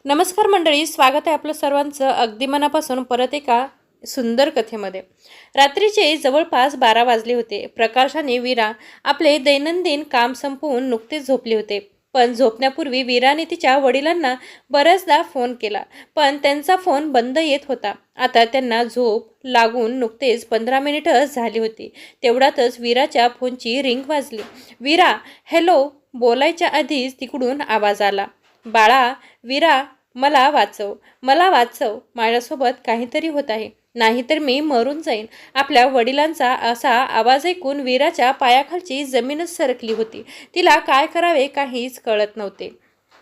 नमस्कार मंडळी, स्वागत आहे आपलं सर्वांचं अगदी मनापासून परत एका सुंदर कथेमध्ये. रात्रीचे जवळपास 12 वाजले होते. प्रकाशाने वीरा आपले दैनंदिन काम संपवून नुकतेच झोपले होते. पण झोपण्यापूर्वी वीराने तिच्या वडिलांना बऱ्याचदा फोन केला, पण त्यांचा फोन बंद येत होता. आता त्यांना झोप लागून नुकतेच 15 मिनिटं झाली होती. तेवढ्यातच वीराच्या फोनची रिंग वाजली. वीरा, हॅलो बोलायच्या आधीच तिकडून आवाज आला, बाळा, वीरा, मला वाचव, मला वाचव, माझ्यासोबत काहीतरी होत आहे, नाहीतर मी मरून जाईन. आपल्या वडिलांचा असा आवाज ऐकून वीराच्या पायाखालची जमीनच सरकली होती. तिला काय करावे काहीच कळत नव्हते.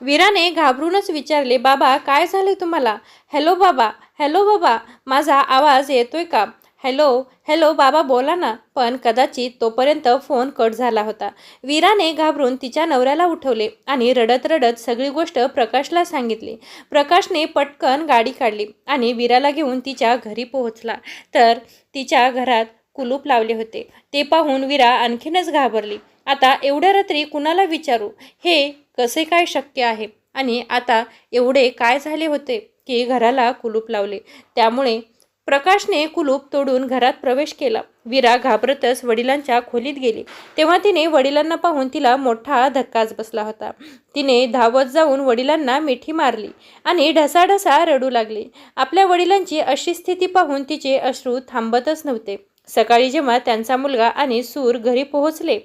वीराने घाबरूनच विचारले, बाबा काय झाले तुम्हाला? हॅलो बाबा, हॅलो बाबा, माझा आवाज येतोय का? हॅलो हॅलो बाबा बोला ना. पण कदाचित तोपर्यंत फोन कट झाला होता. वीराने घाबरून तिच्या नवऱ्याला उठवले आणि रडत रडत सगळी गोष्ट प्रकाशला सांगितली. प्रकाशने पटकन गाडी काढली आणि वीराला घेऊन तिच्या घरी पोहोचला, तर तिच्या घरात कुलूप लावले होते. ते पाहून वीरा आणखीनच घाबरली. आता एवढ्या रात्री कुणाला विचारू? हे कसे काय शक्य आहे? आणि आता एवढे काय झाले होते की घराला कुलूप लावले? त्यामुळे प्रकाशने कुलूप तोडून घरात प्रवेश केला. वीरा घाबरतच वडिलांच्या खोलीत गेली. तेव्हा तिने वडिलांना पाहून तिला मोठा धक्काच बसला होता. तिने धावत जाऊन वडिलांना मिठी मारली आणि ढसाढसा रडू लागली. आपल्या वडिलांची अशी स्थिती पाहून तिचे अश्रू थांबतच नव्हते. सकाळी जेव्हा त्यांचा मुलगा आणि सूर घरी पोहोचले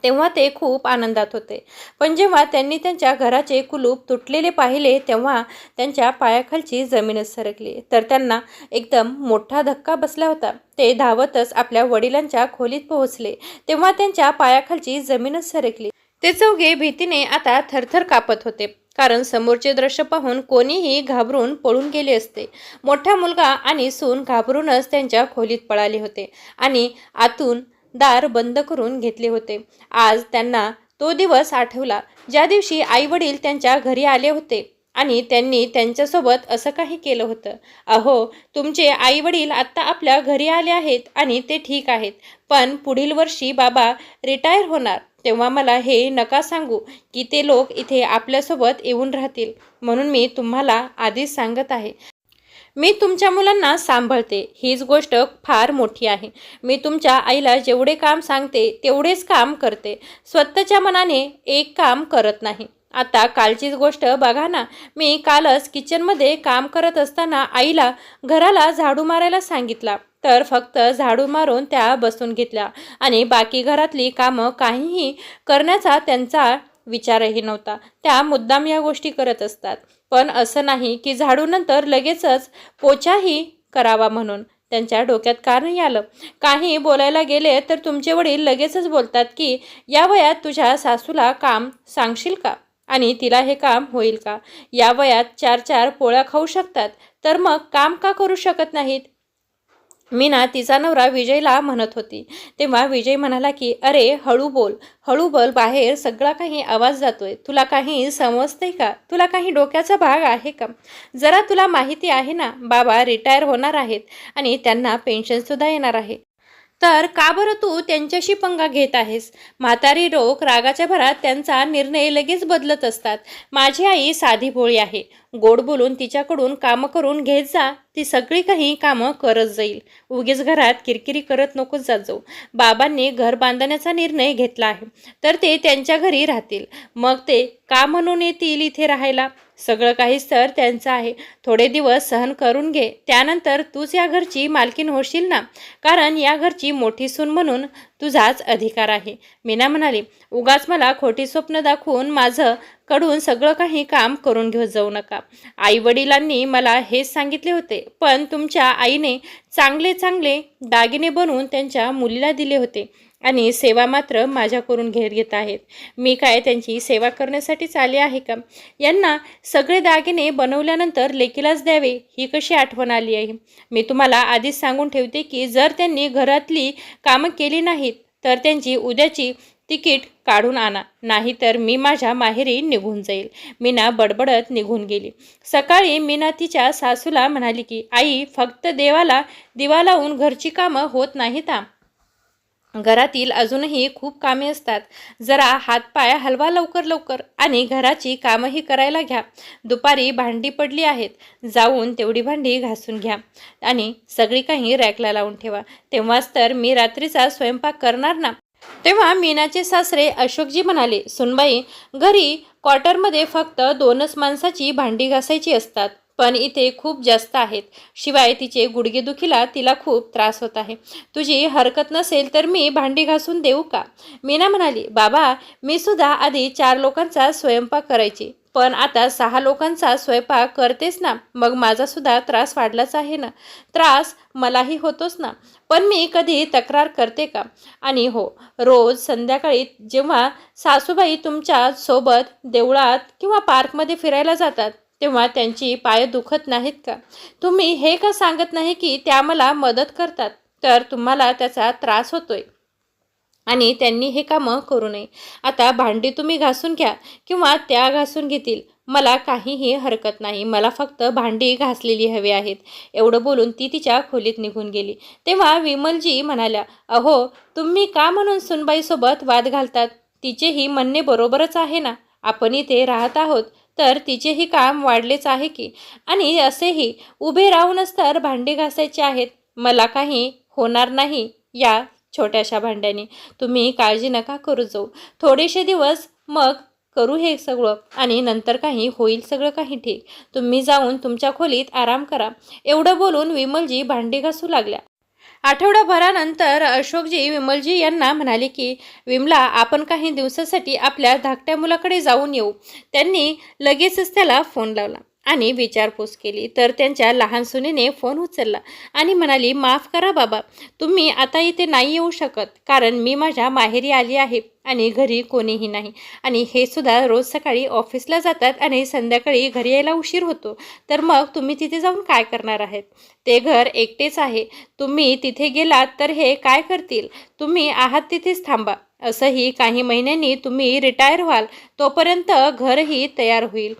तेव्हा ते खूप आनंदात होते. पण जेव्हा त्यांनी त्यांच्या घराचे कुलूप तुटलेले पाहिले तेव्हा त्यांच्या पायाखालची जमीनच सरकली. तर त्यांना एकदम मोठा धक्का बसला होता. ते धावतच आपल्या वडिलांच्या खोलीत पोहोचले तेव्हा त्यांच्या पायाखालची जमीनच सरकली. ते चौघे भीतीने आता थरथर कापत होते, कारण समोरचे दृश्य पाहून कोणीही घाबरून पळून गेले असते. मोठा मुलगा आणि सून घाबरूनच त्यांच्या खोलीत पळाले होते आणि आतून दार बंद करून घेतले होते. आज त्यांना तो दिवस आठवला ज्या दिवशी आई वडील त्यांच्या घरी आले होते आणि त्यांनी त्यांच्यासोबत असं काही केलं होतं. अहो, तुमचे आई वडील आत्ता आपल्या घरी आले आहेत आणि ते ठीक आहेत, पण पुढील वर्षी बाबा रिटायर होणार तेव्हा मला हे नका सांगू की ते लोक इथे आपल्यासोबत येऊन राहतील. म्हणून मी तुम्हाला आधीच सांगत आहे, मी तुमच्या मुलांना सांभाळते. हीच गोष्ट फार मोठी आहे. मी तुमच्या आईला जेवढे काम सांगते तेवढेच काम करते. स्वतःच्या मनाने एक काम करत नाही. आता कालचीच गोष्ट बघा ना. मी कालच किचनमध्ये काम करत असताना आईला घराला झाडू मारायला सांगितला, तर फक्त झाडू मारून त्या बसून घेतल्या आणि बाकी घरातली कामं काहीही करण्याचा त्यांचा विचारही नव्हता. त्या मुद्दाम या गोष्टी करत असतात. पण असं नाही की झाडूनंतर लगेचच पोछाही करावा म्हणून त्यांच्या डोक्यात का नाही आलं? काही बोलायला गेले तर तुमचे वडील लगेचच बोलतात की या वयात तुझ्या सासूला काम सांगशील का आणि तिला हे काम होईल का? या वयात 4-4 पोळ्या खाऊ शकतात, तर मग काम का करू शकत नाहीत? मीना तिचा नवरा विजयला म्हणत होती. तेव्हा विजय म्हणाला की अरे हळू बोल, हळू बोल, बाहेर सगळा काही आवाज जातोय. तुला काही समजतंय का? तुला काही डोक्याचा भाग आहे का? जरा तुला माहिती आहे ना, बाबा रिटायर होणार आहेत आणि त्यांना पेन्शनसुद्धा येणार आहे. तर का बरं तू त्यांच्याशी पंगा घेत आहेस? म्हातारी लोक रागाच्या भरात त्यांचा निर्णय लगेच बदलत असतात. माझी आई साधी भोळी आहे. गोड बोलून तिच्याकडून कामं करून घेत जा, ती सगळी काही कामं करत जाईल. उगीच घरात किरकिरी करत नकोच जात जाऊ. बाबांनी घर बांधण्याचा निर्णय घेतला आहे, तर ते त्यांच्या घरी राहतील. मग ते का म्हणून येतील इथे राहायला? सगळं काहीच तर त्यांचं आहे. थोडे दिवस सहन करून घे, त्यानंतर तूच या घरची मालकीण होशील ना, कारण या घरची मोठी सून म्हणून तुझाच अधिकार आहे. मीना म्हणाली, उगाच मला खोटी स्वप्न दाखवून माझं कडून सगळं काही काम करून घेत जाऊ नका. आई वडिलांनी मला हेच सांगितले होते, पण तुमच्या आईने चांगले चांगले दागिने बनवून त्यांच्या मुलीला दिले होते आणि सेवा मात्र माझ्याकडून घेत आहेत. मी काय त्यांची सेवा करण्यासाठीच आले आहे का? यांना सगळे दागिने बनवल्यानंतर लेकीलाच द्यावे, ही कशी आठवण आली आहे? मी तुम्हाला आधीच सांगून ठेवते की जर त्यांनी घरातली कामं केली नाहीत तर त्यांची उद्याची तिकीट काढून आणा, नाहीतर मी माझ्या माहेरी निघून जाईल. मीना बडबडत निघून गेली. सकाळी मीना तिच्या सासूला म्हणाली की आई, फक्त देवाला दिवा लावून घरची कामं होत नाहीत. घरातील अजूनही खूप कामे असतात. जरा हातपाय हलवा लवकर लवकर आणि घराची कामही करायला घ्या. दुपारी भांडी पडली आहेत, जाऊन तेवढी भांडी घासून घ्या आणि सगळी काही रॅकला लावून ठेवा. तेव्हाच तर मी रात्रीचा स्वयंपाक करणार ना. तेव्हा मीनाचे सासरे अशोकजी म्हणाले, सुनबाई, घरी क्वार्टरमध्ये फक्त 2च माणसाची भांडी घासायची असतात, पण इथे खूप जास्त आहेत. शिवाय तिचे गुडघेदुखीला तिला खूप त्रास होत आहे. तुझी हरकत नसेल तर मी भांडी घासून देऊ का? मीना म्हणाली, बाबा, मी सुद्धा आधी 4 लोकांचा स्वयंपाक करायची, पण आता 6 लोकांचा स्वयंपाक करतेस ना, मग माझा सुद्धा त्रास वाढलाच आहे ना. त्रास मलाही होतोच ना, पण मी कधी तक्रार करते का? आणि हो, रोज संध्याकाळी जेव्हा सासूबाई तुमच्या सोबत देवळात किंवा पार्कमध्ये फिरायला जातात, तेव्हा त्यांची पाय दुखत नाहीत का? तुम्ही हे का सांगत नाही की त्या मला मदत करतात, तर तुम्हाला त्याचा त्रास होतोय आणि त्यांनी हे कामं करू नये. आता भांडी तुम्ही घासून घ्या किंवा त्या घासून घेतील, मला काहीही हरकत नाही. मला फक्त भांडी घासलेली हवी आहेत. एवढं बोलून ती तिच्या खोलीत निघून गेली. तेव्हा विमलजी म्हणाल्या, अहो, तुम्ही का म्हणून सुनबाईसोबत वाद घालतात? तिचेही म्हणणे बरोबरच आहे ना. आपण इथे राहत आहोत तर तिचेही काम वाढलेच आहे की. आणि असेही उभे राहूनच तर भांडी घासायची आहेत. मला काही होणार नाही या छोट्याशा भांड्याने. तुम्ही काळजी नका करू जाऊ. थोडेसे दिवस मग करू हे सगळं आणि नंतर काही होईल सगळं काही ठीक. तुम्ही जाऊन तुमच्या खोलीत आराम करा. एवढं बोलून विमलजी भांडी घासू लागल्या. आठवडाभरानंतर अशोकजी विमलजी यांना म्हणाले की, विमला, आपण काही दिवसासाठी आपल्या धाकट्या मुलाकडे जाऊन येऊ. त्यांनी लगेचच त्याला फोन लावला आणि विचारपूस केली, तर त्यांच्या लहान सुनेने फोन उचलला आणि म्हणाली, माफ करा बाबा, तुम्ही आता इथे नाही येऊ शकत, कारण मी माझ्या माहेरी आली आहे आणि घरी कोणीही नाही. आणि हे सुद्धा रोज सकाळी ऑफिसला जातात आणि संध्याकाळी घरी यायला उशीर होतो. तर मग तुम्ही तिथे जाऊन काय करणार आहेत? ते घर एकटेच आहे. तुम्ही तिथे गेलात तर हे काय करतील? तुम्ही आहात तिथेच थांबा. असंही काही महिन्यांनी तुम्ही रिटायर व्हाल, तोपर्यंत घरही तयार होईल.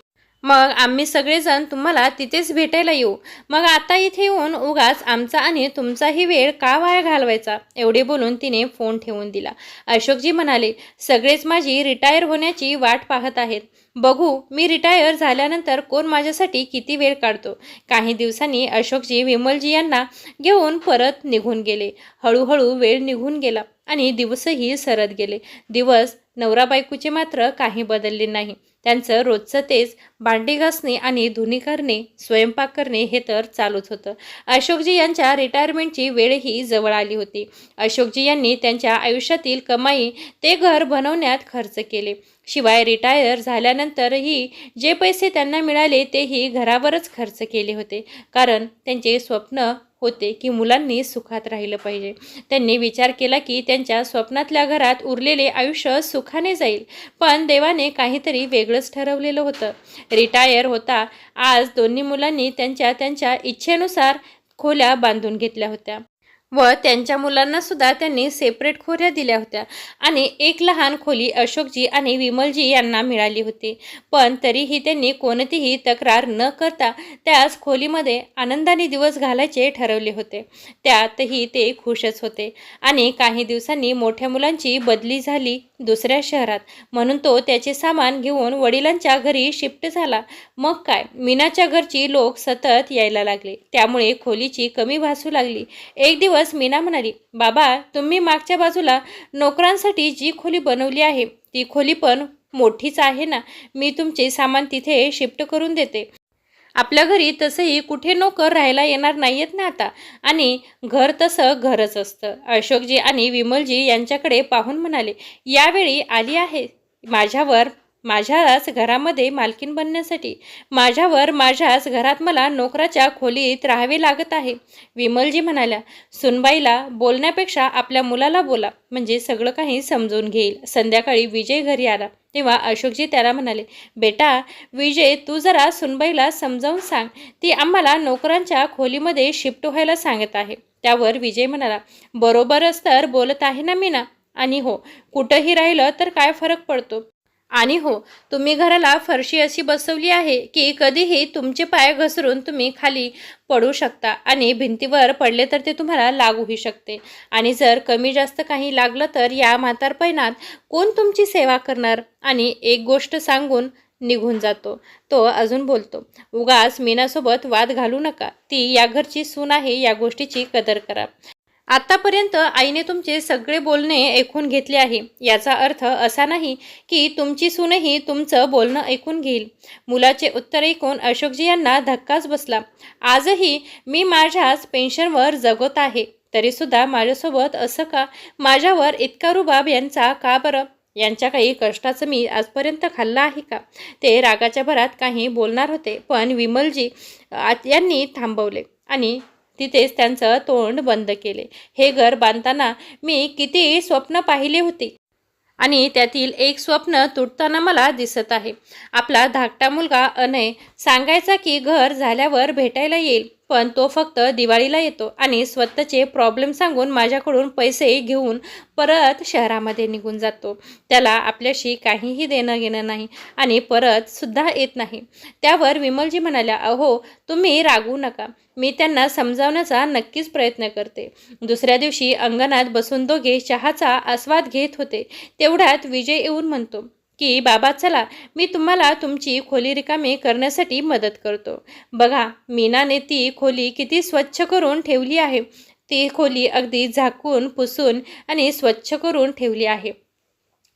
मग आम्ही सगळेजण तुम्हाला तिथेच भेटायला येऊ. मग आता इथे येऊन उगाच आमचा आणि तुमचाही वेळ का वाया घालवायचा? एवढे बोलून तिने फोन ठेवून दिला. अशोकजी म्हणाले, सगळेच माझी रिटायर होण्याची वाट पाहत आहेत. बघू मी रिटायर झाल्यानंतर कोण माझ्यासाठी किती वेळ काढतो. काही दिवसांनी अशोकजी विमलजी यांना घेऊन परत निघून गेले. हळूहळू वेळ निघून गेला आणि दिवसही सरत गेले. दिवस नवरा बायकोचे मात्र काही बदलले नाही. त्यांचं रोजचं तेच भांडी घासणे आणि धुणी करणे, स्वयंपाक करणे हे तर चालूच होतं. अशोकजी यांच्या रिटायरमेंटची वेळही जवळ आली होती. अशोकजी यांनी त्यांच्या आयुष्यातील कमाई ते घर बनवण्यात खर्च केले. शिवाय रिटायर झाल्यानंतरही जे पैसे त्यांना मिळाले तेही घरावरच खर्च केले होते, कारण त्यांचे स्वप्न होते की मुलांनी सुखात राहिलं पाहिजे. त्यांनी विचार केला की त्यांच्या स्वप्नातल्या घरात उरलेले आयुष्य सुखाने जाईल, पण देवाने काहीतरी वेगळंच ठरवलेलं होतं. रिटायर होता आज दोन्ही मुलांनी त्यांच्या त्यांच्या इच्छेनुसार खोल्या बांधून घेतल्या होत्या व त्यांच्या मुलांना सुद्धा त्यांनी सेपरेट खोल्या दिल्या होत्या आणि एक लहान खोली अशोकजी आणि विमलजी यांना मिळाली होती. पण तरीही त्यांनी कोणतीही तक्रार न करता त्याच खोलीमध्ये आनंदाने दिवस घालायचे ठरवले होते. त्यातही ते खुशच होते. आणि काही दिवसांनी मोठ्या मुलांची बदली झाली दुसऱ्या शहरात, म्हणून तो त्याचे सामान घेऊन वडिलांच्या घरी शिफ्ट झाला. मग काय, मीनाच्या घरची लोक सतत यायला लागले, त्यामुळे खोलीची कमी भासू लागली. एक दिवस मीना म्हणाली, बाबा, तुम्ही मागच्या बाजूला नोकरांसाठी जी खोली बनवली आहे ती खोली पण मोठीच आहे ना. मी तुमचे सामान तिथे शिफ्ट करून देते. आपल्या घरी तसंही कुठे नोकर राहायला येणार नाहीयेत ना आता, आणि घर तसं घरच असतं. अशोकजी आणि विमलजी यांच्याकडे पाहून म्हणाले, यावेळी आली आहे माझ्याच घरामध्ये मालकीण बनण्यासाठी. माझ्याच घरात मला नोकराच्या खोलीत राहावे लागत आहे. विमलजी म्हणाल्या, सुनबाईला बोलण्यापेक्षा आपल्या मुलाला बोला, म्हणजे सगळं काही समजून घेईल. संध्याकाळी विजय घरी आला तेव्हा अशोकजी त्याला म्हणाले, बेटा विजय, तू जरा सुनबाईला समजावून सांग. ती आम्हाला नोकरांच्या खोलीमध्ये शिफ्ट व्हायला सांगत आहे. त्यावर विजय म्हणाला, बरोबरच तर बोलत आहे ना मीना. आणि हो, कुठंही राहिलं तर काय फरक पडतो? आणि हो, तुम्ही घराला फरशी अशी बसवली आहे की कधीही तुमचे पाय घसरून तुम्ही खाली पडू शकता आणि भिंतीवर पडले तर ते तुम्हाला लागूही शकते. आणि जर कमी जास्त काही लागलं तर या म्हातारपणात कोण तुमची सेवा करणार? आणि एक गोष्ट सांगून निघून जातो. तो अजून बोलतो, उगाच मीनासोबत वाद घालू नका. ती या घरची सून आहे, या गोष्टीची कदर करा. आतापर्यंत आईने तुमचे सगळे बोलणे ऐकून घेतले आहे. याचा अर्थ असा नाही की तुमची सूनही तुमचं बोलणं ऐकून घेईल. मुलाचे उत्तर ऐकून अशोकजी यांना धक्काच बसला. आजही मी माझ्याच पेन्शनवर जगत आहे, तरीसुद्धा माझ्यासोबत असं का? माझ्यावर इतका रुबाब यांचा का बरं? यांच्या काही कष्टाचं मी आजपर्यंत खाल्लं आहे का? ते रागाच्या भरात काही बोलणार होते, पण विमलजी यांनी थांबवले आणि तिथेच त्यांचं तोंड बंद केले. हे घर बांधताना मी किती स्वप्न पाहिले होते आणि त्यातील एक स्वप्न तुटताना मला दिसत आहे. आपला धाकटा मुलगा अनय सांगायचा की घर झाल्यावर भेटायला येईल, पण तो फक्त दिवाळीला येतो आणि स्वतःचे प्रॉब्लेम सांगून माझ्याकडून पैसे घेऊन परत शहरामध्ये निघून जातो. त्याला आपल्याशी काहीही देणं घेणं नाही आणि परत सुद्धा येत नाही. त्यावर विमलजी म्हणाल्या, अहो तुम्ही रागवू नका, मी त्यांना समजावण्याचा नक्कीच प्रयत्न करते. दुसऱ्या दिवशी अंगणात बसून दोघे चहाचा आस्वाद घेत होते. तेवढ्यात विजय येऊन म्हणतो की बाबा चला, मी तुम्हाला तुमची खोली रिकामी करण्यासाठी मदत करतो. बघा, मीनाने ती खोली किती स्वच्छ करून ठेवली आहे. ती खोली अगदी झाकून पुसून आणि स्वच्छ करून ठेवली आहे,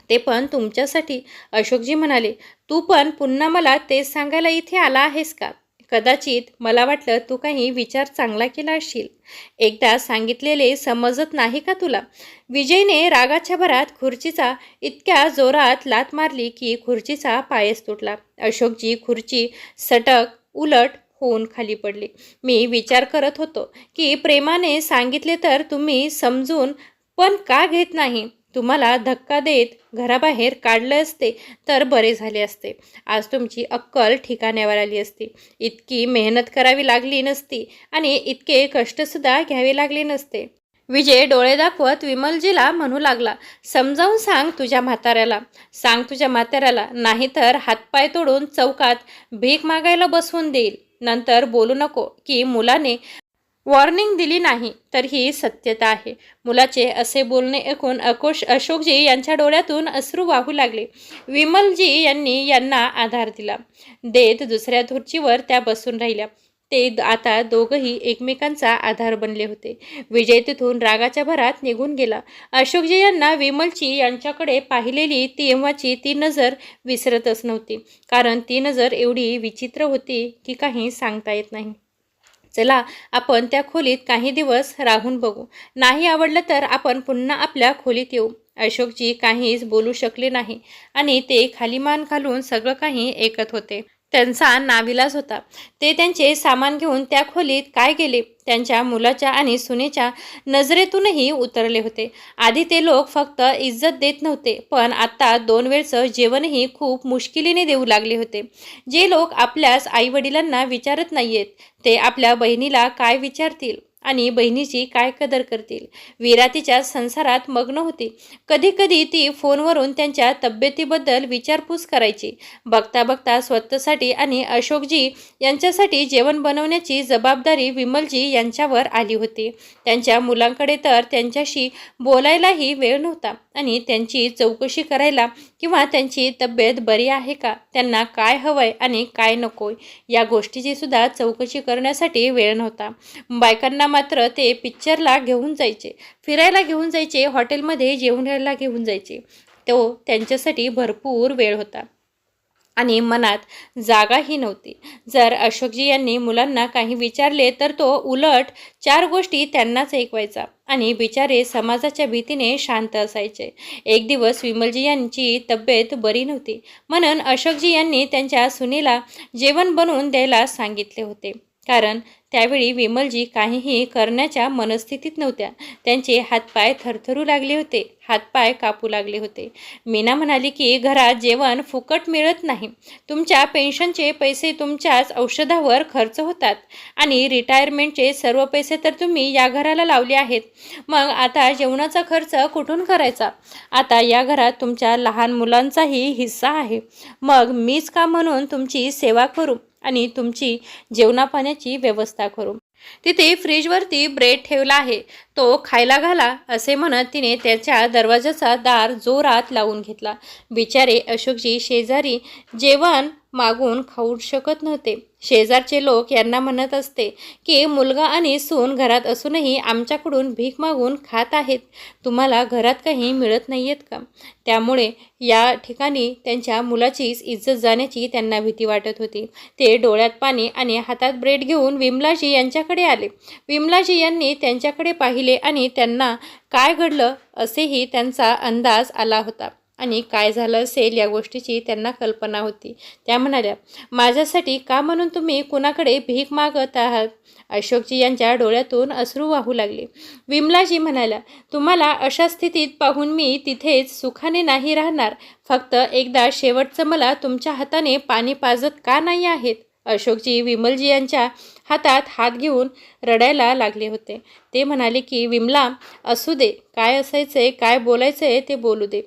ते पण तुमच्यासाठी. अशोकजी म्हणाले, तू पण पुन्हा मला तेच सांगायला इथे आला आहेस का? कदाचित मला वाटलं तू काही विचार चांगला केला असशील. एकदा सांगितलेले समजत नाही का तुला? विजयने रागाच्या भरात खुर्चीचा इतक्या जोरात लाथ मारली की खुर्चीचा पायच तुटला. अशोकजी खुर्ची सटक उलट होऊन खाली पडली. मी विचार करत होतो की प्रेमाने सांगितले तर तुम्ही समजून पण का घेत नाही? तुम्हाला धक्का देत घराबाहेर काढले असते तर बरे झाले असते. आज तुमची अक्कल ठिकाण्यावर आली असती. इतकी मेहनत करावी लागली नसती आणि इतके कष्टसुद्धा घ्यावे लागले नसते. विजय डोळे दाखवत विमलजीला म्हणू लागला, समजावून सांग तुझ्या म्हाताऱ्याला, सांग तुझ्या म्हाताऱ्याला, नाहीतर हातपाय तोडून चौकात भीक मागायला बसवून देईल. नंतर बोलू नको की मुलाने वॉर्निंग दिली नाही, तर ही सत्यता आहे. मुलाचे असे बोलणे ऐकून अशोकजी यांच्या डोळ्यातून अश्रू वाहू लागले. विमलजी यांनी यांना आधार दिला देत दुसऱ्या खुर्चीवर त्या बसून राहिल्या. ते आता दोघंही एकमेकांचा आधार बनले होते. विजय तिथून रागाच्या भरात निघून गेला. अशोकजी यांना विमलजी यांच्याकडे पाहिलेली तेव्हाची ती नजर विसरतच नव्हती, कारण ती नजर एवढी विचित्र होती की काही सांगता येत नाही. चला, आपण त्या खोलीत काही दिवस राहून बघू. नाही आवडलं तर आपण पुन्हा आपल्या खोलीत येऊ. अशोकजी काहीच बोलू शकले नाही आणि ते खाली मान घालून सगळं काही ऐकत होते. त्यांचा नाविलाज होता. ते त्यांचे सामान घेऊन त्या खोलीत काय गेले त्यांच्या मुलाच्या आणि सुनेच्या नजरेतूनही उतरले होते. आधी ते लोक फक्त इज्जत देत नव्हते, पण आता 2 वेळचं जेवणही खूप मुश्किलीने देऊ लागले होते. जे लोक आपल्याच आईवडिलांना विचारत नाहीयेत, ते आपल्या बहिणीला काय विचारतील आणि बहिणीची काय कदर करतील? वीरा तिच्या संसारात मग्न होती. कधी कधी ती फोनवरून त्यांच्या तब्येतीबद्दल विचारपूस करायची. बघता बघता स्वतःसाठी आणि अशोकजी यांच्यासाठी जेवण बनवण्याची जबाबदारी विमलजी यांच्यावर आली होती. त्यांच्या मुलांकडे तर त्यांच्याशी बोलायलाही वेळ नव्हता आणि त्यांची चौकशी करायला किंवा त्यांची तब्येत बरी आहे का, त्यांना काय हवंय आणि काय नकोय या गोष्टीची सुद्धा चौकशी करण्यासाठी वेळ नव्हता. बायकांना मात्र ते पिक्चरला घेऊन जायचे, फिरायला घेऊन जायचे, हॉटेलमध्ये जेवणाला घेऊन जायचे. तो त्यांच्यासाठी भरपूर वेळ होता आणि मनात जागाही नव्हती. जर अशोकजी यांनी मुलांना काही विचारले तर तो उलट 4 गोष्टी त्यांनाच ऐकवायचा आणि बिचारे समाजाच्या भीतीने शांत असायचे. एक दिवस विमलजी यांची तब्येत बरी नव्हती म्हणून अशोकजी यांनी त्यांच्या सुनेला जेवण बनवून द्यायला सांगितले होते. कारण त्यावेळी विमलजी काहीही करण्याच्या मनस्थितीत नव्हत्या. त्यांचे हातपाय थरथरू लागले होते, हातपाय कापू लागले होते. मीना म्हणाली की घरात जेवण फुकट मिळत नाही. तुमच्या पेन्शनचे पैसे तुमच्याच औषधावर खर्च होतात आणि रिटायरमेंटचे सर्व पैसे तर तुम्ही या घराला लावले आहेत. मग आता जेवणाचा खर्च कुठून करायचा? आता या घरात तुमच्या लहान मुलांचाही हिस्सा आहे. मग मीच का म्हणून तुमची सेवा करू आणि तुमची जेवणापाण्याची व्यवस्था करू? तिथे फ्रीजवरती ब्रेड ठेवला आहे, तो खायला घाला असे म्हणत तिने त्याच्या दरवाजाचा दार जोरात लावून घेतला. बिचारे अशोकजी शेजारी जेवण मागून खाऊ शकत नव्हते. शेजारचे लोक यांना म्हणत असते की मुलगा आणि सून घरात असूनही आमच्याकडून भीक मागून खात आहेत. तुम्हाला घरात काही मिळत नाही आहेत का? त्यामुळे या ठिकाणी त्यांच्या मुलाचीच इज्जत जाण्याची त्यांना भीती वाटत होती. ते डोळ्यात पाणी आणि हातात ब्रेड घेऊन विमलाजी यांच्याकडे आले. विमलाजी यांनी त्यांच्याकडे पाहिले आणि त्यांना काय घडलं असेही त्यांचा अंदाज आला होता आणि काय झालं असेल या गोष्टीची त्यांना कल्पना होती. त्या म्हणाल्या, माझ्यासाठी का म्हणून तुम्ही कुणाकडे भीक मागत आहात? अशोकजी यांच्या डोळ्यातून अश्रू वाहू लागले. विमलाजी म्हणाल्या, तुम्हाला अशा स्थितीत पाहून मी तिथेच सुखाने नाही राहणार. फक्त एकदा शेवटचं मला तुमच्या हाताने पाणी पाजत का नाही आहेत? अशोकजी विमलजी यांच्या हातात हात घेऊन रडायला लागले होते. ते म्हणाले की विमला, असू दे, काय असायचंय, काय बोलायचंय ते बोलू दे.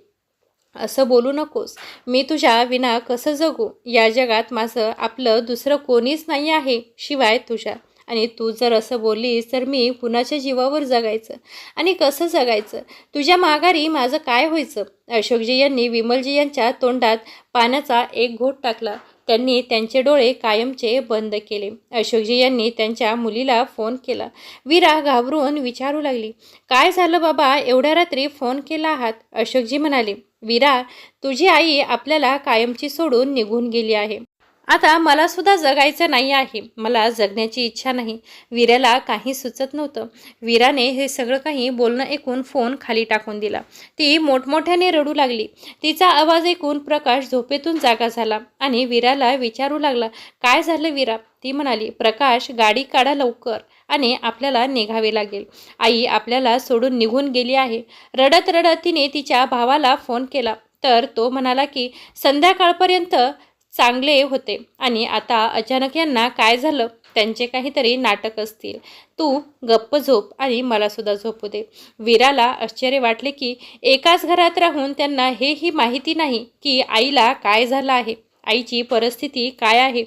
असं बोलू नकोस. मी तुझ्या विना कसं जगू? या जगात माझं आपलं दुसरं कोणीच नाही आहे शिवाय तुझ्या. आणि तू जर असं बोललीस तर मी कुणाच्या जीवावर जगायचं आणि कसं जगायचं? तुझ्या माघारी माझं काय व्हायचं? अशोकजी यांनी विमलजी यांच्या तोंडात पाण्याचा एक घोट टाकला. त्यांनी त्यांचे डोळे कायमचे बंद केले. अशोकजी यांनी त्यांच्या मुलीला फोन केला. वीरा घाबरून विचारू लागली, काय झालं बाबा, एवढ्या रात्री फोन केला आहात? अशोकजी म्हणाले, वीरा, तुझी आई आपल्याला कायमची सोडून निघून गेली आहे. आता मला सुद्धा जगायचं नाही आहे. मला जगण्याची इच्छा नाही. वीराला काही सुचत नव्हतं. वीराने हे सगळं काही बोलणं ऐकून फोन खाली टाकून दिला. ती मोठमोठ्याने रडू लागली. तिचा आवाज ऐकून प्रकाश झोपेतून जागा झाला आणि वीराला विचारू लागला, काय झालं वीरा? ती म्हणाली, प्रकाश, गाडी काढा लवकर आणि आपल्याला निघावे लागेल. आई आपल्याला सोडून निघून गेली आहे. रडत रडत तिने तिच्या भावाला फोन केला तर तो म्हणाला की संध्याकाळपर्यंत चांगले होते आणि आता अचानक यांना काय झालं? त्यांचे काहीतरी नाटक असतील. तू गप्प झोप आणि मला सुद्धा झोपू दे. वीराला आश्चर्य वाटले की एकाच घरात राहून त्यांना हेही माहिती नाही की आईला काय झालं आहे, आईची परिस्थिती काय आहे.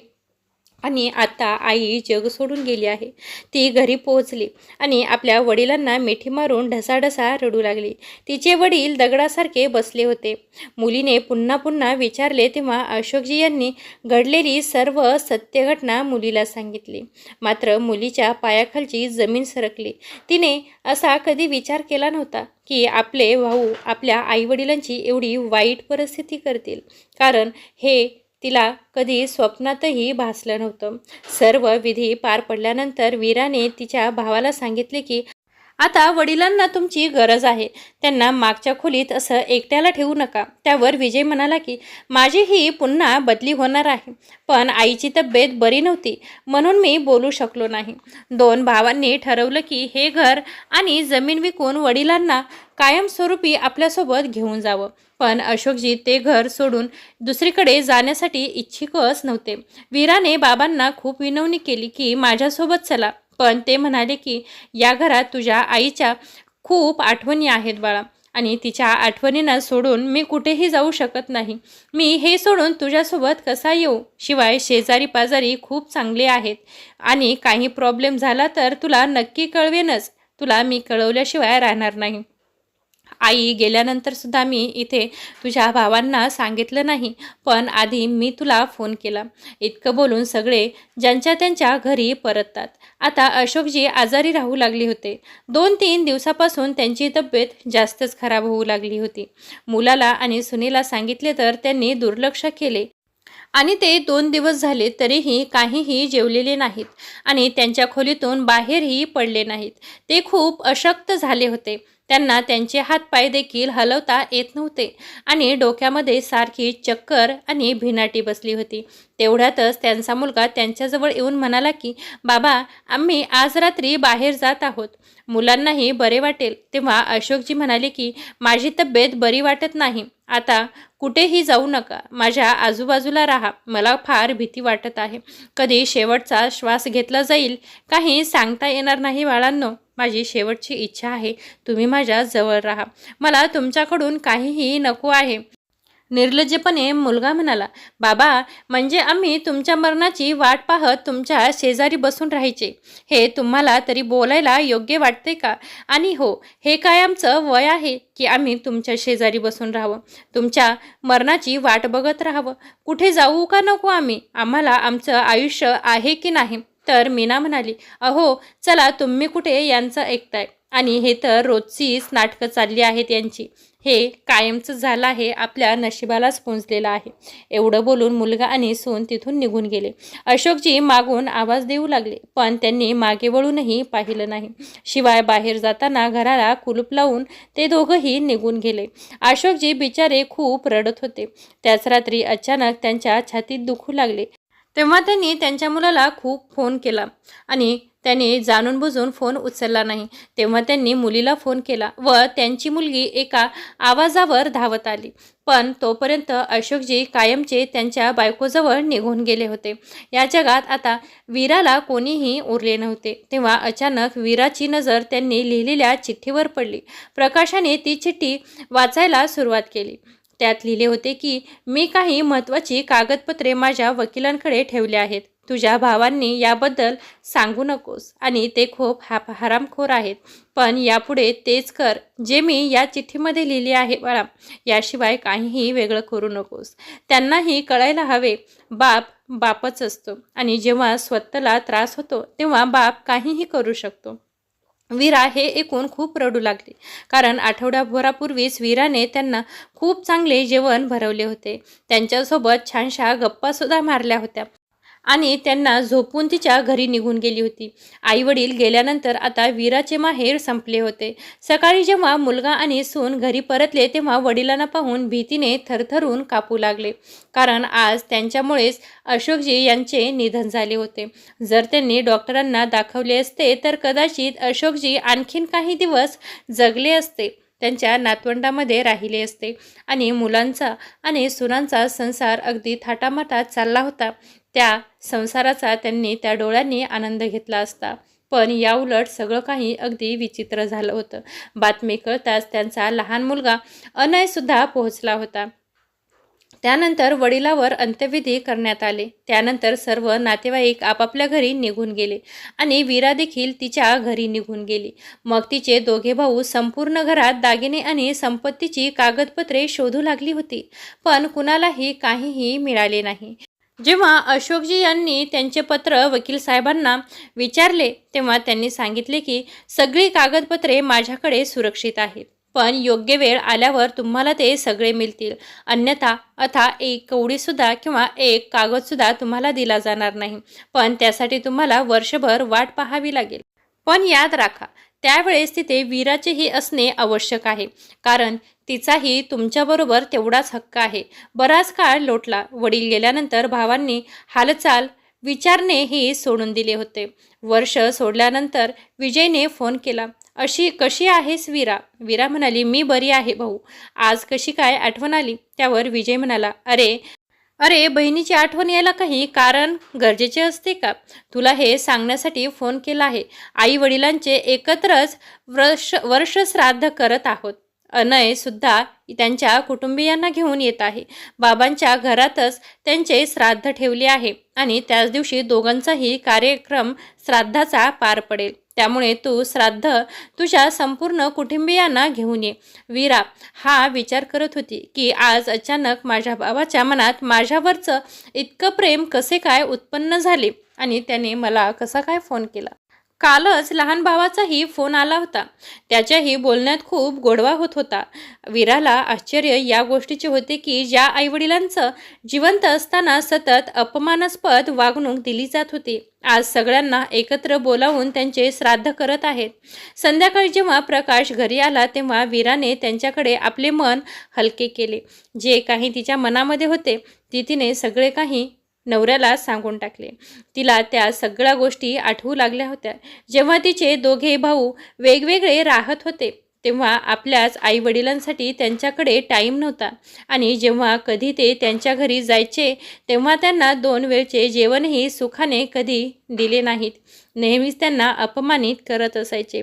आणि आता आई जग सोडून गेली आहे. ती घरी पोहोचली आणि आपल्या वडिलांना मिठी मारून ढसाढसा रडू लागली. तिचे वडील दगडासारखे बसले होते. मुलीने पुन्हा पुन्हा विचारले तेव्हा अशोकजी यांनी घडलेली सर्व सत्य घटना मुलीला सांगितली. मात्र मुलीच्या पायाखालची जमीन सरकली. तिने असा कधी विचार केला नव्हता की आपले भाऊ आपल्या आईवडिलांची एवढी वाईट परिस्थिती करतील, कारण हे तिला कधी स्वप्नातही भासलं नव्हतं. सर्व विधी पार पडल्यानंतर वीराने तिच्या भावाला सांगितले की आता वडिलांना तुमची गरज आहे. त्यांना मागच्या खोलीत असं एकट्याला ठेवू नका. त्यावर विजय म्हणाला की माझीही पुन्हा बदली होणार आहे, पण आईची तब्येत बरी नव्हती म्हणून मी बोलू शकलो नाही. दोन भावांनी ठरवलं की हे घर आणि जमीन विकून वडिलांना कायमस्वरूपी आपल्यासोबत घेऊन जावं. पण अशोकजी ते घर सोडून दुसरीकडे जाण्यासाठी इच्छुकच नव्हते. वीराने बाबांना खूप विनवणी केली की माझ्यासोबत चला, पण ते म्हणाले की या घरात तुझ्या आईच्या खूप आठवणी आहेत बाळा आणि तिच्या आठवणींना सोडून मी कुठेही जाऊ शकत नाही. मी हे सोडून तुझ्यासोबत कसा येऊ? शिवाय शेजारी पाजारी खूप चांगले आहेत आणि काही प्रॉब्लेम झाला तर तुला नक्की कळवेनच. तुला मी कळवल्याशिवाय राहणार नाही. आई गेल्यानंतर सुद्धा मी इथे तुझ्या भावांना सांगितलं नाही, पण आधी मी तुला फोन केला. इतकं बोलून सगळे ज्यांच्या त्यांच्या घरी परततात. आता अशोकजी आजारी राहू लागले होते. 2-3 दिवसापासून त्यांची तब्येत जास्तच खराब होऊ लागली होती. मुलाला आणि सुनीला सांगितले तर त्यांनी दुर्लक्ष केले आणि ते 2 दिवस झाले तरीही काहीही जेवलेले नाहीत आणि त्यांच्या खोलीतून बाहेरही पडले नाहीत. ते खूप अशक्त झाले होते. त्यांना त्यांचे हातपाय देखील हलवता येत नव्हते आणि डोक्यामध्ये सारखी चक्कर आणि भिनाटी बसली होती. तेवढ्यातच त्यांचा मुलगा त्यांच्याजवळ येऊन म्हणाला की, बाबा, आम्ही आज रात्री बाहेर जात आहोत, मुलांनाही बरे वाटेल. तेव्हा अशोकजी म्हणाले की, माझी तब्येत बरी वाटत नाही, आता कुठेही जाऊ नका, माझ्या आजूबाजूला राहा, मला फार भीती वाटत आहे. कधी शेवटचा श्वास घेतला जाईल काही सांगता येणार नाही बाळांनो. माझी शेवटची इच्छा आहे, तुम्ही माझ्या जवळ राहा, मला तुमच्याकडून काहीही नको आहे. निर्लज्जपणे मुलगा म्हणाला, बाबा, म्हणजे आम्ही तुमच्या मरणाची वाट पाहत तुमच्या शेजारी बसून राहायचे, हे तुम्हाला तरी बोलायला योग्य वाटते का? आणि हो, हे काय आमचं वय आहे की आम्ही तुमच्या शेजारी बसून राहावं, तुमच्या मरणाची वाट बघत राहावं? कुठे जाऊ का नको आम्ही? आम्हाला आमचं आयुष्य आहे की नाही? तर मीना म्हणाली, अहो चला, तुम्ही कुठे यांचं ऐकताय? आणि हे तर रोजचीच नाटकं चालली आहेत यांची, हे कायमचं झालं आहे, आपल्या नशिबालाच पोंचलेलं आहे. एवढं बोलून मुलगा आणि सून तिथून निघून गेले. अशोकजी मागून आवाज देऊ लागले, पण त्यांनी मागे वळूनही पाहिलं नाही. शिवाय बाहेर जाताना घराला कुलूप लावून ते दोघंही निघून गेले. अशोकजी बिचारे खूप रडत होते. त्याच रात्री अचानक त्यांच्या छातीत दुखू लागले. तेव्हा त्यांनी त्यांच्या मुलाला खूप फोन केला आणि त्याने जाणून बुजून फोन उचलला नाही. तेव्हा त्यांनी मुलीला फोन केला व त्यांची मुलगी एका आवाजावर धावत आली. पण तोपर्यंत अशोकजी कायमचे त्यांच्या बायकोजवळ निघून गेले होते. या जगात आता वीराला कोणीही उरले नव्हते. तेव्हा अचानक वीराची नजर त्यांनी लिहिलेल्या चिठ्ठीवर पडली. प्रकाशाने ती चिठ्ठी वाचायला सुरुवात केली. त्यात लिहिले होते की, मी काही महत्त्वाची कागदपत्रे माझ्या वकिलांकडे ठेवली आहेत. तुझ्या भावांनी याबद्दल सांगू नकोस आणि ते खूप हरामखोर आहेत. पण यापुढे तेच कर जे मी या चिठ्ठीमध्ये लिहिले आहे बाळा. याशिवाय काहीही वेगळं करू नकोस. त्यांनाही कळायला हवे, बाप बापच असतो आणि जेव्हा स्वतःला त्रास होतो तेव्हा बाप काहीही करू शकतो. वीरा हे ऐकून खूप रडू लागली, कारण आठवड्याभरापूर्वीच वीराने त्यांना खूप चांगले जेवण भरवले होते. त्यांच्यासोबत छानशा गप्पासुद्धा मारल्या होत्या आणि त्यांना झोपून तिच्या घरी निघून गेली होती. आई वडील गेल्यानंतर आता वीराचे माहेर संपले होते. सकाळी जेव्हा मुलगा आणि सून घरी परतले तेव्हा वडिलांना पाहून भीतीने थरथरून कापू लागले, कारण आज त्यांच्यामुळेच अशोकजी यांचे निधन झाले होते. जर त्यांनी डॉक्टरांना दाखवले असते तर कदाचित अशोकजी आणखीन काही दिवस जगले असते, त्यांच्या नातवंडामध्ये राहिले असते आणि मुलांचा आणि सुनांचा संसार अगदी थाटामाटात चालला होता. त्या संसाराचा त्यांनी त्या डोळ्यांनी आनंद घेतला असता. पण याउलट सगळं काही अगदी विचित्र झालं होतं. बातमी कळताच त्यांचा लहान मुलगा अनयसुद्धा पोहोचला होता. त्यानंतर वडिलावर अंत्यविधी करण्यात आले. त्यानंतर सर्व नातेवाईक आपापल्या घरी निघून गेले आणि वीरा देखील तिच्या घरी निघून गेली. मग तिचे दोघे भाऊ संपूर्ण घरात दागिने आणि संपत्तीची कागदपत्रे शोधू लागली होती, पण कुणालाही काहीही मिळाले नाही. जेव्हा अशोकजी यांनी त्यांचे पत्र वकील साहेबांना विचारले तेव्हा त्यांनी सांगितले की, सगळी कागदपत्रे माझ्याकडे सुरक्षित आहेत, पण योग्य वेळ आल्यावर तुम्हाला ते सगळे मिळतील, अन्यथा एक कवडीसुद्धा किंवा एक कागदसुद्धा तुम्हाला दिला जाणार नाही. पण त्यासाठी तुम्हाला वर्षभर वाट पाहावी लागेल. पण याद राखा, त्यावेळेस तिथे वीराचेही असणे आवश्यक आहे, कारण तिचाही तुमच्याबरोबर तेवढाच हक्क आहे. बराच काळ लोटला. वडील गेल्यानंतर भावांनी हालचाल विचारणेही सोडून दिले होते. वर्ष सोडल्यानंतर विजयने फोन केला. कशी आहेस वीरा? वीरा म्हणाली, मी बरी आहे भाऊ. आज कशी काय आठवण आली? त्यावर विजय म्हणाला, अरे बहिणीची आठवण यायला काही कारण गरजेचे असते का? तुला हे सांगण्यासाठी फोन केला आहे. आई वडिलांचे एकत्रच वर्ष श्राद्ध करत आहोत. अनय सुद्धा त्यांच्या कुटुंबियांना घेऊन येत आहे. बाबांच्या घरातच त्यांचे श्राद्ध ठेवले आहे आणि त्याच दिवशी दोघांचाही कार्यक्रम श्राद्धाचा पार पडेल. त्यामुळे तू श्राद्ध तुझ्या संपूर्ण कुटुंबियांना घेऊन ये. वीरा हा विचार करत होती की आज अचानक माझ्या बाबाच्या मनात माझ्यावरचं इतकं प्रेम कसे काय उत्पन्न झाले आणि त्याने मला कसा काय फोन केला. कालच लहान भावाचाही फोन आला होता. त्याच्याही बोलण्यात खूप गोडवा होत होता. वीराला आश्चर्य या गोष्टीचे होते की ज्या आईवडिलांचं जिवंत असताना सतत अपमानास्पद वागणूक दिली जात होती, आज सगळ्यांना एकत्र बोलावून त्यांचे श्राद्ध करत आहेत. संध्याकाळी जेव्हा प्रकाश घरी आला तेव्हा वीराने त्यांच्याकडे आपले मन हलके केले. जे काही तिच्या मनामध्ये होते तिने सगळे काही नवऱ्याला सांगून टाकले. तिला त्या सगळ्या गोष्टी आठवू लागल्या होत्या. जेव्हा तिचे दोघे भाऊ वेगवेगळे राहत होते तेव्हा आपल्याच आईवडिलांसाठी त्यांच्याकडे टाईम नव्हता आणि जेव्हा कधी ते त्यांच्या घरी जायचे तेव्हा त्यांना 2 वेळचे जेवणही सुखाने कधी दिले नाहीत. नेहमीच त्यांना अपमानित करत असायचे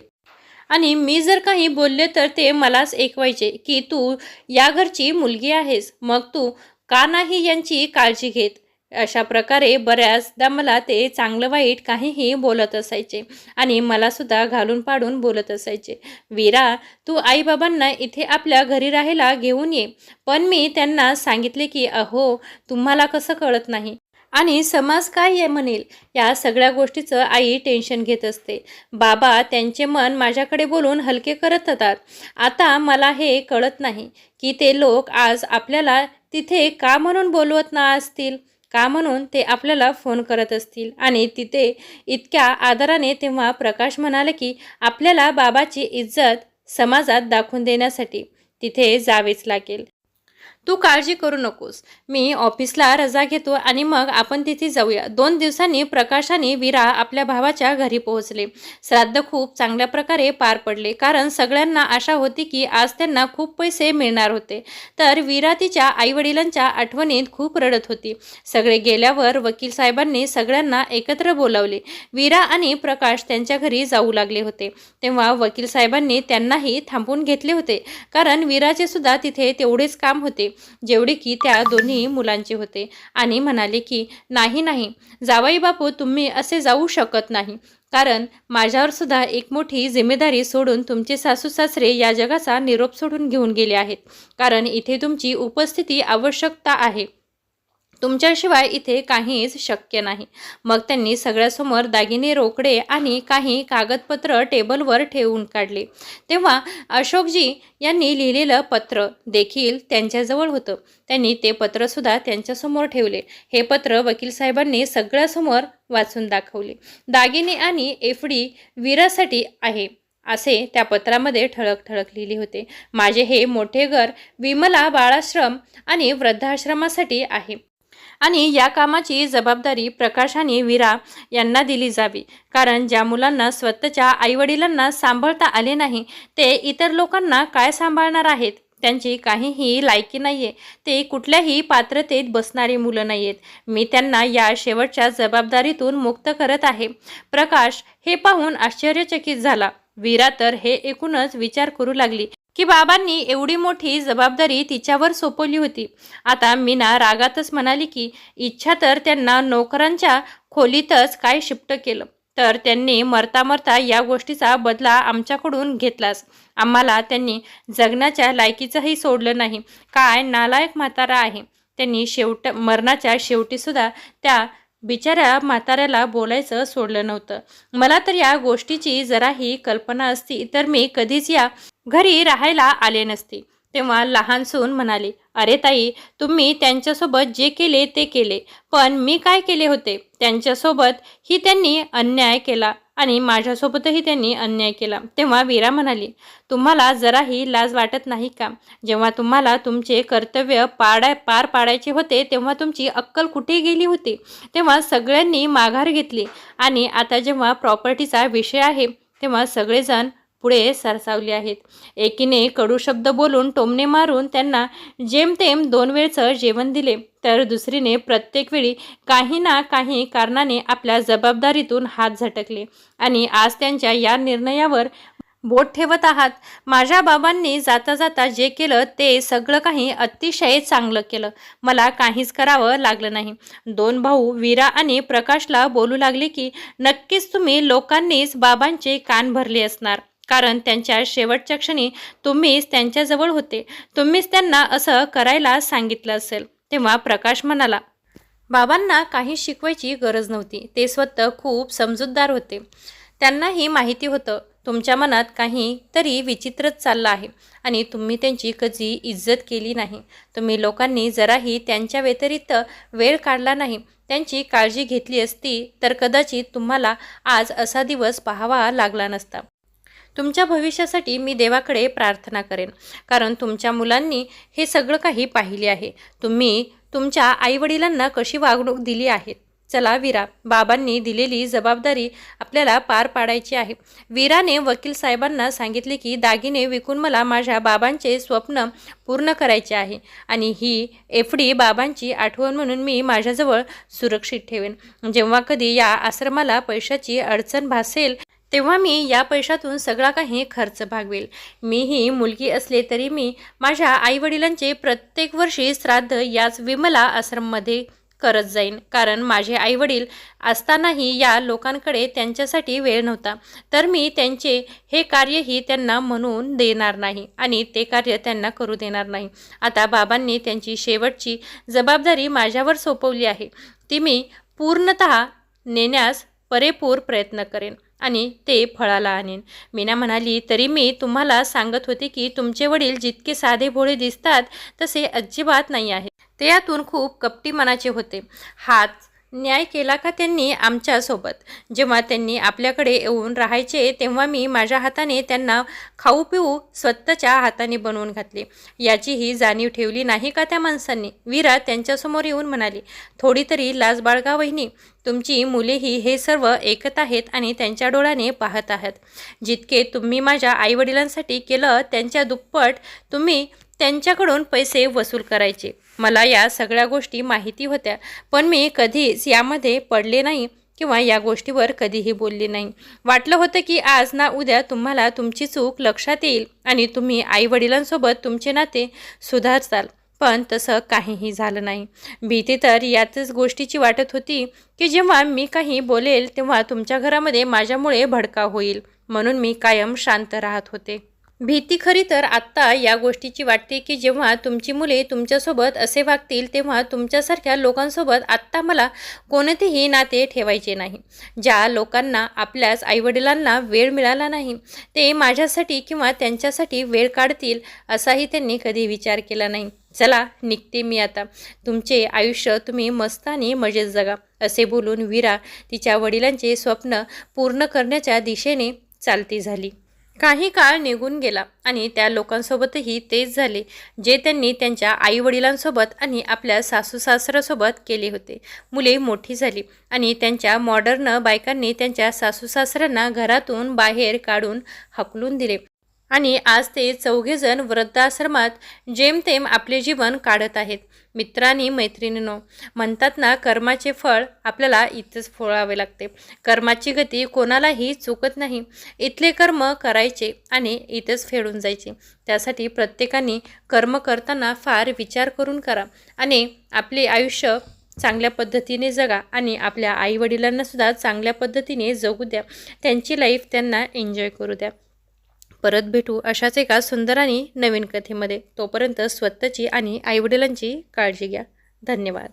आणि मी जर काही बोलले तर ते मलाच ऐकवायचे की तू या घरची मुलगी आहेस, मग तू का नाही यांची काळजी घेत. अशा प्रकारे बऱ्याचदा मला ते चांगलं वाईट काहीही बोलत असायचे आणि मलासुद्धा घालून पाडून बोलत असायचे. वीरा, तू आईबाबांना इथे आपल्या घरी राहायला घेऊन ये. पण मी त्यांना सांगितले की अहो, तुम्हाला कसं कळत नाही आणि समाज काय म्हणेल या सगळ्या गोष्टीचं आई टेन्शन घेत असते. बाबा त्यांचे मन माझ्याकडे बोलून हलके करत होतात. आता मला हे कळत नाही की ते लोक आज आपल्याला तिथे का म्हणून बोलवत ना असतील, का म्हणून ते आपल्याला फोन करत असतील आणि तिथे इतक्या आदराने. तेव्हा प्रकाश म्हणाले की आपल्याला बाबाची इज्जत समाजात दाखवून देण्यासाठी तिथे जावेच लागेल. तू काळजी करू नकोस, मी ऑफिसला रजा घेतो आणि मग आपण तिथे जाऊया. 2 दिवसांनी प्रकाश आणि वीरा आपल्या भावाच्या घरी पोहोचले. श्राद्ध खूप चांगल्या प्रकारे पार पडले कारण सगळ्यांना आशा होती की आज त्यांना खूप पैसे मिळणार होते. तर वीरा तिच्या आईवडिलांच्या आठवणीत खूप रडत होती. सगळे गेल्यावर वकील साहेबांनी सगळ्यांना एकत्र बोलावले. वीरा आणि प्रकाश त्यांच्या घरी जाऊ लागले होते तेव्हा वकील साहेबांनी त्यांनाही थांबवून घेतले होते कारण वीराचे सुद्धा तिथे तेवढेच काम होते जेवढे की त्या दोन्ही मुलांचे होते आणि म्हणाले की नाही जावई बापू, तुम्ही असे जाऊ शकत नाही कारण माझ्यावर सुद्धा एक मोठी जिम्मेदारी सोडून तुमचे सासू सासरे या जगाचा निरोप सोडून घेऊन गेले आहेत. कारण इथे तुमची उपस्थिती आवश्यकता आहे, तुमच्याशिवाय इथे काहीच शक्य नाही. मग त्यांनी सगळ्यासमोर दागिने, रोकडे आणि काही कागदपत्र टेबलवर ठेवून काढले. तेव्हा अशोकजी यांनी लिहिलेलं पत्र देखील त्यांच्याजवळ होतं. त्यांनी ते पत्रसुद्धा त्यांच्यासमोर ठेवले. हे पत्र वकील साहेबांनी सगळ्यासमोर वाचून दाखवले. दागिने आणि एफडी वीरासाठी आहे असे त्या पत्रामध्ये ठळक लिहिले होते. माझे हे मोठे घर विमला बाळाश्रम आणि वृद्धाश्रमासाठी आहे आणि या कामाची जबाबदारी प्रकाश आणि वीरा यांना दिली जावी कारण ज्या मुलांना स्वतःच्या आईवडिलांना सांभाळता आले नाही ते इतर लोकांना काय सांभाळणार आहेत. त्यांची काहीही लायकी नाही आहे, ते कुठल्याही पात्रतेत बसणारी मुलं नाही आहेत. मी त्यांना या शेवटच्या जबाबदारीतून मुक्त करत आहे. प्रकाश हे पाहून आश्चर्यचकित झाला. वीरा तर हे ऐकूनच विचार करू लागली की बाबांनी एवढी मोठी जबाबदारी तिच्यावर सोपवली होती. आता मीना रागातच म्हणाली की इच्छा तर त्यांना नोकरांच्या खोलीतच काय शिफ्ट केलं तर त्यांनी मरता या गोष्टीचा बदला आमच्याकडून घेतलास. आम्हाला त्यांनी जगण्याच्या लायकीचंही सोडलं नाही. काय नालायक म्हातारा आहे. त्यांनी मरणाच्या शेवटीसुद्धा त्या बिचाऱ्या म्हाताऱ्याला बोलायचं सोडलं नव्हतं. मला तर या गोष्टीची जराही कल्पना असती तर मी कधीच या घरी राहायला आले नसते. तेव्हा लहान सून म्हणाली, अरे ताई, तुम्ही त्यांच्यासोबत जे केले ते केले, पण मी काय केले होते. त्यांच्यासोबत ही त्यांनी अन्याय केला आणि माझ्यासोबतही त्यांनी अन्याय केला. तेव्हा वीरा म्हणाली, तुम्हाला जराही लाज वाटत नाही का. जेव्हा तुम्हाला तुमचे कर्तव्य पार पाडायचे होते तेव्हा तुमची अक्कल कुठे गेली होती. तेव्हा सगळ्यांनी माघार घेतली आणि आता जेव्हा प्रॉपर्टीचा विषय आहे तेव्हा सगळेजण पुढे सरसावले आहेत. एकीने कडू शब्द बोलून टोमणे मारून त्यांना जेमतेम 2 वेळचं जेवण दिले तर दुसरीने प्रत्येक वेळी काही ना काही कारणाने आपल्या जबाबदारीतून हात झटकले आणि आज त्यांच्या या निर्णयावर बोट ठेवत आहात. माझ्या बाबांनी जाता जाता जे केलं ते सगळं काही अतिशय चांगलं केलं. मला काहीच करावं लागलं नाही. 2 भाऊ वीरा आणि प्रकाशला बोलू लागले की नक्कीच तुम्ही लोकांनीच बाबांचे कान भरले असणार कारण त्यांच्या शेवटच्या क्षणी तुम्हीच त्यांच्याजवळ होते. तुम्हीच त्यांना असं करायला सांगितलं असेल. तेव्हा प्रकाश म्हणाला, बाबांना काही शिकवायची गरज नव्हती. ते स्वतः खूप समजूतदार होते. त्यांनाही माहिती होतं तुमच्या मनात काही तरी विचित्रच चाललं आहे आणि तुम्ही त्यांची कधी इज्जत केली नाही. तुम्ही लोकांनी जराही त्यांच्या व्यतिरिक्त वेळ काढला नाही, त्यांची काळजी घेतली असती तर कदाचित तुम्हाला आज असा दिवस पाहावा लागला नसता. तुमच्या भविष्यासाठी मी देवाकडे प्रार्थना करेन, कारण तुमच्या मुलांनी हे सगळं काही पाहिले आहे. तुम्ही तुमच्या आईवडिलांना कशी वागणूक दिली आहे. चला वीरा, बाबांनी दिलेली जबाबदारी आपल्याला पार पाडायची आहे. वीराने वकील साहेबांना सांगितले की दागिने विकून मला माझ्या बाबांचे स्वप्न पूर्ण करायचे आहे आणि ही एफडी बाबांची आठवण म्हणून मी माझ्याजवळ सुरक्षित ठेवेन. जेव्हा कधी या आश्रमाला पैशाची अडचण भासेल तेव्हा मी या पैशातून सगळा काही खर्च भागवेल. मीही मुलगी असले तरी मी माझ्या आईवडिलांचे प्रत्येक वर्षी श्राद्ध याच विमला आश्रममध्ये करत जाईन, कारण माझे आईवडील असतानाही या लोकांकडे त्यांच्यासाठी वेळ नव्हता. तर मी त्यांचे हे कार्यही त्यांना म्हणून देणार नाही आणि ते कार्य त्यांना करू देणार नाही. आता बाबांनी त्यांची शेवटची जबाबदारी माझ्यावर सोपवली आहे, ती मी पूर्णतः नेण्यास पुरेपूर प्रयत्न करेन आणि ते फळाला आणेन. मीना म्हणाली, तरी मी तुम्हाला सांगत होते की तुमचे वडील जितके साधे भोळे दिसतात तसे अजिबात नाही आहेत. ते यातून खूप कपटी मनाचे होते. हाच न्याय केला का त्यांनी आमच्यासोबत? जेव्हा त्यांनी आपल्याकडे येऊन राहायचे तेव्हा मी माझ्या हाताने त्यांना खाऊ पिऊ स्वतःच्या हाताने बनवून घातले. याचीही जाणीव ठेवली नाही का त्या माणसांनी? वीरा त्यांच्यासमोर येऊन म्हणाली, थोडी तरी लाज बाळगा वहिनी. तुमची मुलेही हे सर्व ऐकत आहेत आणि त्यांच्या डोळ्याने पाहत आहेत. जितके तुम्ही माझ्या आईवडिलांसाठी केलं त्यांच्या दुप्पट तुम्ही त्यांच्याकडून पैसे वसूल करायचे. मला या सगळ्या गोष्टी माहिती होत्या, पण मी कधीच यामध्ये पडले नाही किंवा या गोष्टीवर कधीही बोलले नाही. वाटलं होतं की आज ना उद्या तुम्हाला तुमची चूक लक्षात येईल आणि तुम्ही आईवडिलांसोबत तुमचे नाते सुधारताल, पण तसं काहीही झालं नाही. भीती तर यातच गोष्टीची वाटत होती की जेव्हा मी काही बोलेल तेव्हा तुमच्या घरामध्ये माझ्यामुळे भडका होईल, म्हणून मी कायम शांत राहत होते. भीती खरी तर आत्ता या गोष्टीची वाटते की जेव्हा तुमची मुले तुमच्यासोबत असे वागतील तेव्हा तुमच्यासारख्या लोकांसोबत आत्ता मला कोणतेही नाते ठेवायचे नाही. ज्या लोकांना आपल्याच आईवडिलांना वेळ मिळाला नाही ते माझ्यासाठी किंवा त्यांच्यासाठी वेळ काढतील असाही त्यांनी कधी विचार केला नाही. चला निघते मी आता. तुमचे आयुष्य तुम्ही मस्त आणि मजेत जगा. असे बोलून वीरा तिच्या वडिलांचे स्वप्न पूर्ण करण्याच्या दिशेने चालती झाली. काही काळ निघून गेला आणि त्या लोकांसोबतही तेच झाले जे त्यांनी त्यांच्या आईवडिलांसोबत आणि आपल्या सासूसासऱ्यासोबत केले होते. मुले मोठी झाली आणि त्यांच्या मॉडर्न बायकांनी त्यांच्या सासूसासऱ्यांना घरातून बाहेर काढून हकलून दिले आणि आज ते चौघेजण वृद्धाश्रमात जेमतेम आपले जीवन काढत आहेत. मित्रांनी मैत्रिणींनो, म्हणतात ना, कर्माचे फळ आपल्याला इथंच फोडावे लागते. कर्माची गती कोणालाही चुकत नाही. इथले कर्म करायचे आणि इथंच फेडून जायचे. त्यासाठी प्रत्येकाने कर्म करताना फार विचार करून करा आणि आपले आयुष्य चांगल्या पद्धतीने जगा आणि आपल्या आईवडिलांनासुद्धा चांगल्या पद्धतीने जगू द्या. त्यांची लाईफ त्यांना एन्जॉय करू द्या. परत भेटू अशाच एका सुंदर आणि नवीन कथेमध्ये. तोपर्यंत स्वतःची आणि आईवडिलांची काळजी घ्या. धन्यवाद.